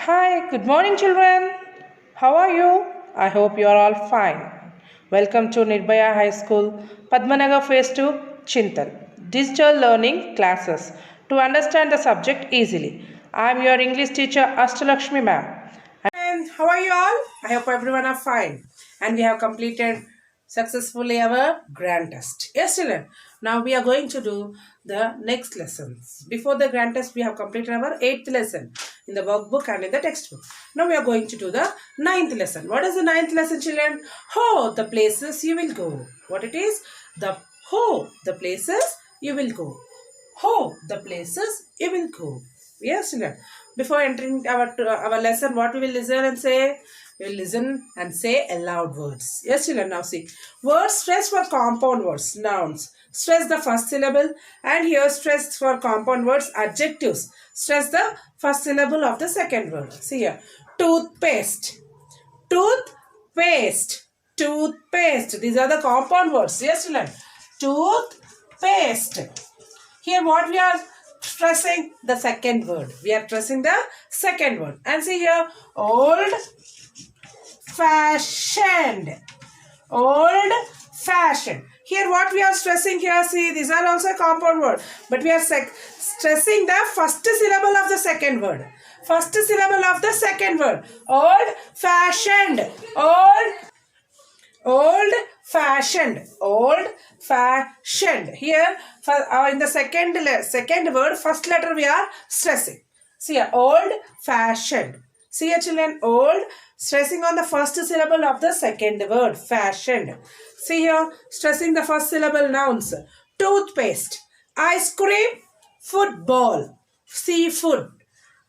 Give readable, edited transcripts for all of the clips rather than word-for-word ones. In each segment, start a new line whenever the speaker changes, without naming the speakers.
Hi, good morning, children. How are you? I hope you are all fine. Welcome to Nirbhaya High School, Padmanagar Phase 2, Chintal. Digital Learning Classes to understand the subject easily. I am your English teacher, Astalakshmi ma'am. And how are you all? I hope everyone are fine. And we have completed successfully our grand test. Yes, children. Now we are going to do the next lessons. Before the grand test, we have completed our 8th lesson in the workbook and in the textbook. Now we are going to do the 9th lesson. What is the 9th lesson, children? Ho, the places you will go. What it is? The places you will go. Ho, the places you will go. Yes, children. Before entering our lesson, what we will listen and say? We will listen and say aloud words. Yes, children. Now see. Words stress for compound words, nouns. Stress the first syllable, and here stress for compound words, adjectives. Stress the first syllable of the second word. See here. Toothpaste. Toothpaste. Toothpaste. These are the compound words. Yes, children. Toothpaste. Here what we are stressing? The second word. We are stressing the second word. And see here. Old fashioned. Old fashioned. Here what we are stressing here, see, these are also compound word, but we are stressing the first syllable of the second word. First syllable of the second word. Old fashioned. Old fashioned. Old fashioned. Here in the second word, first letter we are stressing. See here, old fashioned. See here, children, old, stressing on the first syllable of the second word, fashioned. See here, stressing the first syllable nouns. Toothpaste, ice cream, football, seafood.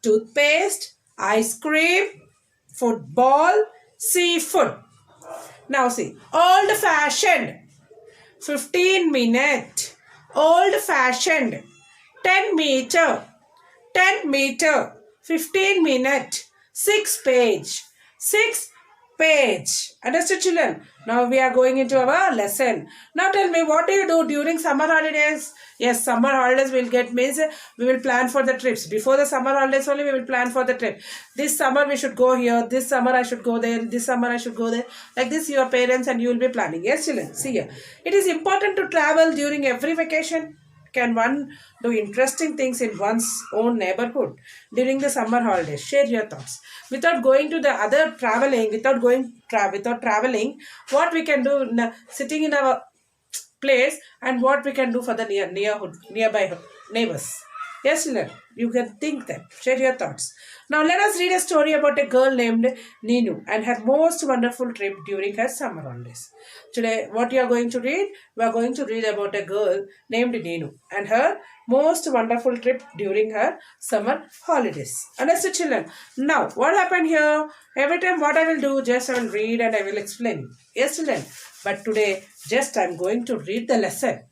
Toothpaste, ice cream, football, seafood. Now see, old fashioned, 15 minute. Old fashioned, 10 meter. 10 meter, 15 minute. 6 page. 6 page. Understood, children? Now we are going into our lesson. Now tell me, what do you do during summer holidays? Yes, summer holidays will get means we will plan for the trips. Before the summer holidays only we will plan for the trip. This summer we should go here. This summer I should go there. This summer I should go there. Like this your parents and you will be planning. Yes, children. See here. It is important to travel during every vacation. Can one do interesting things in one's own neighborhood during the summer holidays? Share your thoughts. Without going to the other traveling, without traveling, what we can do sitting in our place and what we can do for the nearby neighbors. Yes, children, you can think that. Share your thoughts. Now let us read a story about a girl named Ninu and her most wonderful trip during her summer holidays. Today, what you are going to read? We are going to read about a girl named Ninu and her most wonderful trip during her summer holidays. Understood, children? Now, what happened here? Every time what I will do, just I will read and I will explain. Yes, children. But today, just I am going to read the lesson.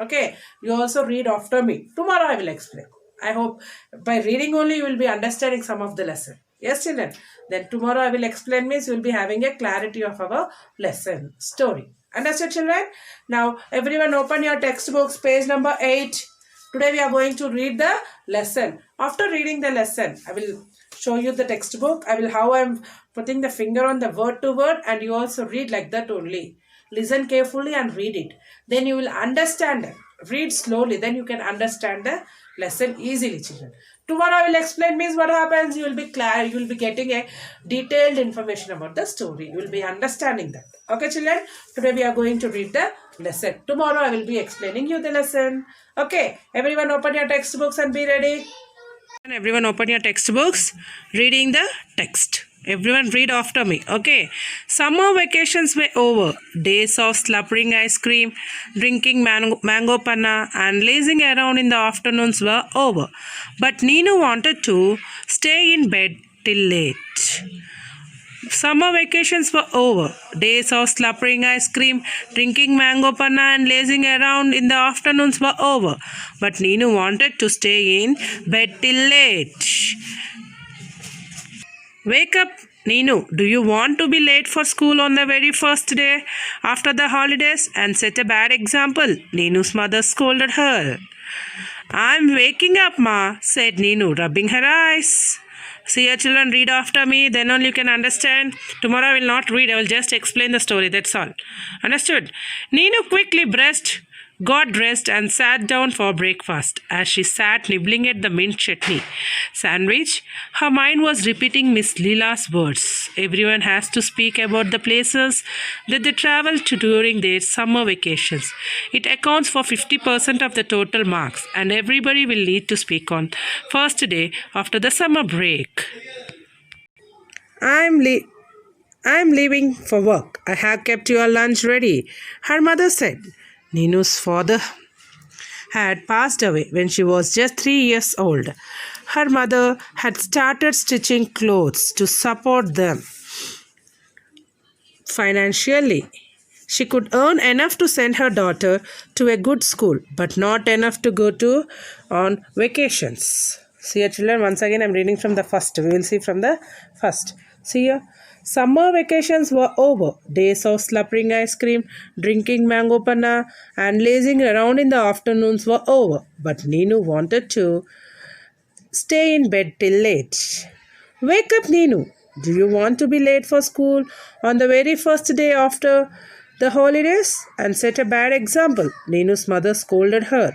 Okay, you also read after me. Tomorrow I will explain. I hope by reading only you will be understanding some of the lesson. Yes, children. Then tomorrow I will explain means you will be having a clarity of our lesson story. Understood, children? Now everyone open your textbooks, page number 8. Today we are going to read the lesson. After reading the lesson, I will show you the textbook. I will how I am putting the finger on the word to word and you also read like that only. Listen carefully and read it. Then you will understand it. Read slowly. Then you can understand the lesson easily, children. Tomorrow I will explain means what happens. You will be clear. You will be getting a detailed information about the story. You will be understanding that. Okay, children. Today we are going to read the lesson. Tomorrow I will be explaining you the lesson. Okay. Everyone open your textbooks and be ready. Everyone open your textbooks. Reading the text. Everyone read after me, okay? Summer vacations were over. Days of slurping ice cream, drinking mango panna and lazing around in the afternoons were over. But Ninu wanted to stay in bed till late. Summer vacations were over. Days of slurping ice cream, drinking mango panna and lazing around in the afternoons were over. But Ninu wanted to stay in bed till late. Wake up, Ninu. Do you want to be late for school on the very first day after the holidays and set a bad example? Ninu's mother scolded her. I'm waking up, Ma, said Ninu, rubbing her eyes. See your children, read after me, then only you can understand. Tomorrow I will not read, I will just explain the story, that's all. Understood? Ninu quickly brushed, got dressed and sat down for breakfast. As she sat nibbling at the mint chutney sandwich, her mind was repeating Miss Leela's words. Everyone has to speak about the places that they travel to during their summer vacations. It accounts for 50% of the total marks, and everybody will need to speak on first day after the summer break. I'm leaving for work. I have kept your lunch ready, her mother said. Ninu's father had passed away when she was just 3 years old. Her mother had started stitching clothes to support them financially. She could earn enough to send her daughter to a good school, but not enough to go to on vacations. See here, children, once again I'm reading from the first. We will see from the first. See here. Summer vacations were over. Days of slurping ice cream, drinking mango panna, and lazing around in the afternoons were over. But Ninu wanted to stay in bed till late. Wake up, Ninu. Do you want to be late for school on the very first day after the holidays? And set a bad example. Ninu's mother scolded her.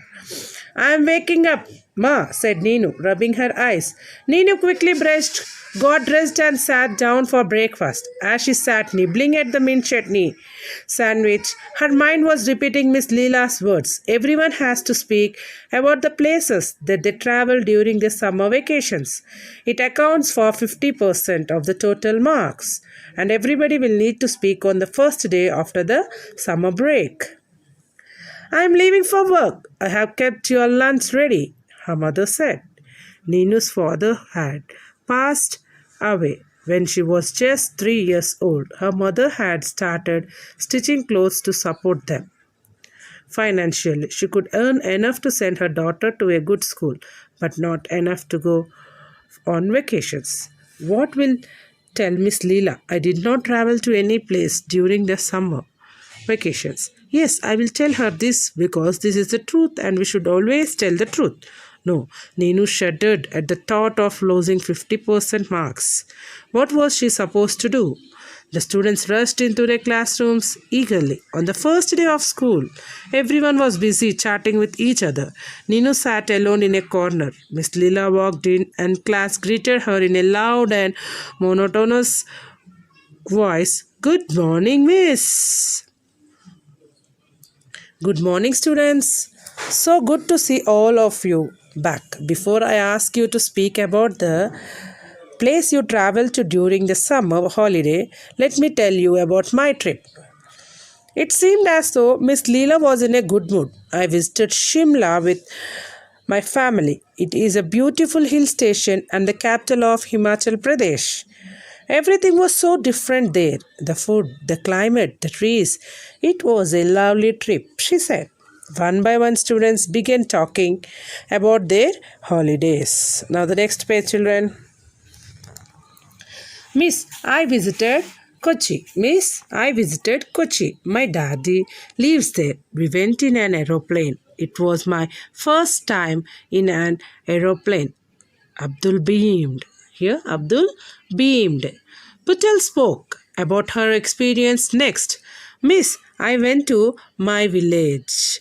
I am waking up, Ma, said Ninu, rubbing her eyes. Ninu quickly brushed, got dressed and sat down for breakfast. As she sat nibbling at the mint chutney sandwich, her mind was repeating Miss Leela's words. Everyone has to speak about the places that they travel during their summer vacations. It accounts for 50% of the total marks, and everybody will need to speak on the first day after the summer break. I am leaving for work. I have kept your lunch ready, her mother said. Ninu's father had passed away when she was just 3 years old. Her mother had started stitching clothes to support them financially. She could earn enough to send her daughter to a good school, but not enough to go on vacations. What will tell Miss Leela? I did not travel to any place during the summer vacations. Yes, I will tell her this because this is the truth and we should always tell the truth. No, Ninu shuddered at the thought of losing 50% marks. What was she supposed to do? The students rushed into their classrooms eagerly. On the first day of school, everyone was busy chatting with each other. Ninu sat alone in a corner. Miss Leela walked in and class greeted her in a loud and monotonous voice. Good morning, miss. Good morning, students. So good to see all of you back. Before I ask you to speak about the place you traveled to during the summer holiday, let me tell you about my trip. It seemed as though Miss Leela was in a good mood. I visited Shimla with my family. It is a beautiful hill station and the capital of Himachal Pradesh. Everything was so different there. The food, the climate, the trees. It was a lovely trip, she said. One by one, students began talking about their holidays. Now the next page, children. Miss, I visited Kochi. Miss, I visited Kochi. My daddy lives there. We went in an aeroplane. It was my first time in an aeroplane. Abdul beamed. Here, Abdul beamed. Putal spoke about her experience next. Miss, I went to my village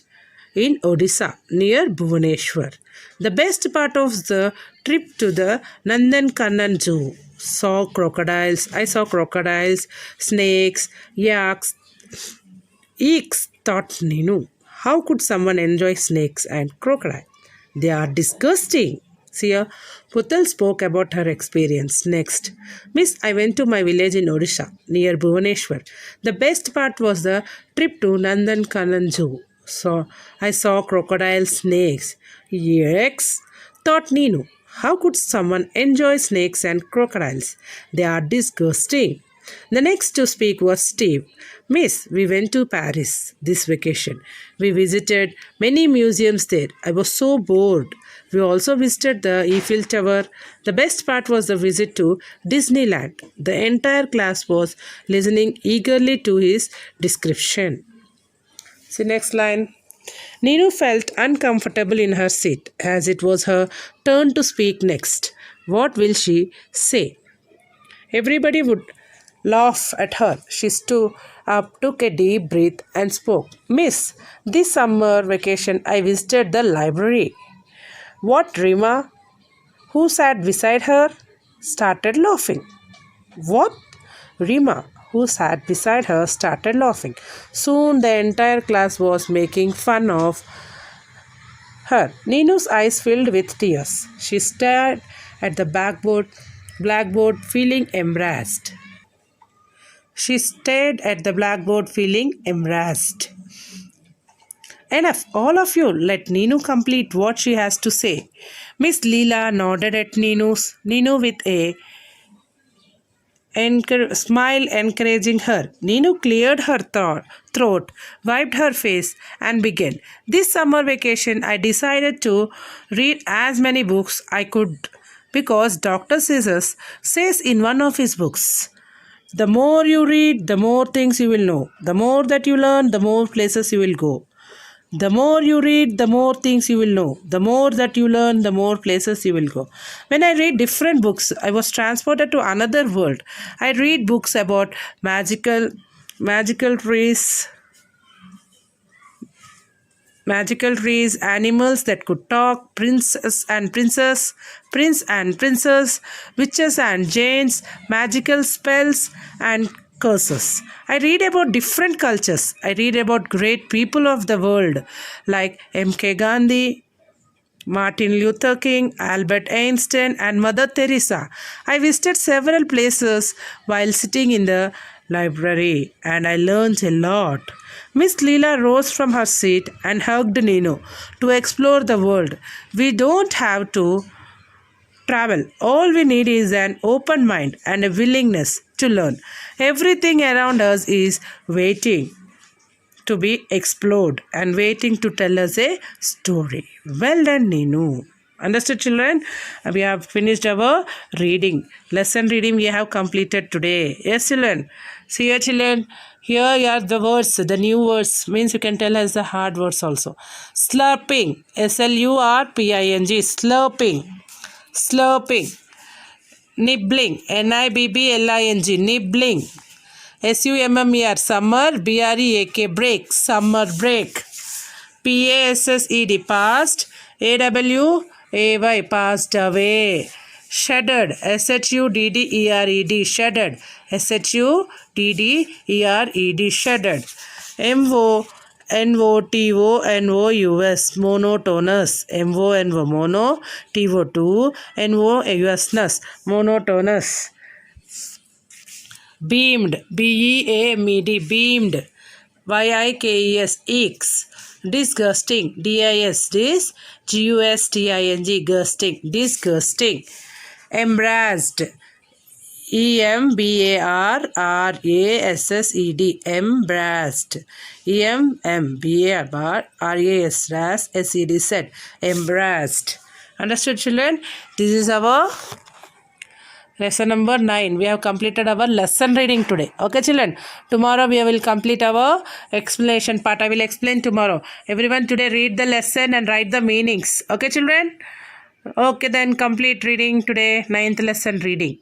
in Odisha near Bhubaneswar. The best part of the trip to the Nandankanan Zoo. I saw crocodiles, snakes, yaks, eeks, thought Ninu. How could someone enjoy snakes and crocodiles? They are disgusting. See here, Putal spoke about her experience. Next, Miss, I went to my village in Odisha, near Bhubaneswar. The best part was the trip to Nandankanan Zoo. So, I saw crocodiles, snakes. Yaks, thought Ninu. How could someone enjoy snakes and crocodiles? They are disgusting. The next to speak was Steve. Miss, we went to Paris this vacation. We visited many museums there. I was so bored. We also visited the Eiffel Tower. The best part was the visit to Disneyland. The entire class was listening eagerly to his description. See next line. Ninu felt uncomfortable in her seat as it was her turn to speak next. What will she say? Everybody would laugh at her. She stood up, took a deep breath, and spoke. Miss, this summer vacation I visited the library. What, Rima, who sat beside her, started laughing. What? Rima, who sat beside her, started laughing. Soon the entire class was making fun of her. Ninu's eyes filled with tears. She stared at the blackboard feeling embarrassed. She stared at the blackboard feeling embarrassed. Enough, all of you, let Ninu complete what she has to say. Miss Leela nodded at Ninu with a smile encouraging her. Ninu cleared her throat, wiped her face, and began. This summer vacation, I decided to read as many books I could because Dr. Scissors says in one of his books, the more you read, the more things you will know. The more that you learn, the more places you will go. The more you read, the more things you will know. The more that you learn, the more places you will go. When I read different books, I was transported to another world. I read books about magical trees, animals that could talk, prince and princess, witches and giants, magical spells and curses. I read about different cultures. I read about great people of the world like M.K. Gandhi, Martin Luther King, Albert Einstein, and Mother Teresa. I visited several places while sitting in the library and I learned a lot. Miss Leela rose from her seat and hugged Ninu to explore the world. We don't have to travel. All we need is an open mind and a willingness to learn. Everything around us is waiting to be explored and waiting to tell us a story. Well done, Ninu. Understood, children? We have finished our reading. Lesson reading we have completed today. Yes, children? See here, children. Here are the words, the new words. Means you can tell us the hard words also. Slurping. Slurping. Slurping. Nibbling. Nibbling. Nibbling. SUMMER. Summer. BREAK. Break. Summer break. PASSED. Past. AWAY. Passed away. Shuddered. SHUDDERED. Shuddered. SHUDDERED. Shuddered. MONOTONOUS. Monotonous. MONO TO2 NOUSness. Monotonous. Beamed. BEAMED. Beamed. YIKES. Eeks. Disgusting. DIS. GUSTING. Gusting. Disgusting. Embarrassed. EMBARRASSED. Embarrassed. EMBARRASSED. Said. Embarrassed. Understood, children? This is our lesson number 9. We have completed our lesson reading today. Okay, children? Tomorrow we will complete our explanation part. I will explain tomorrow. Everyone today read the lesson and write the meanings. Okay, children? Okay, then complete reading today. 9th lesson reading.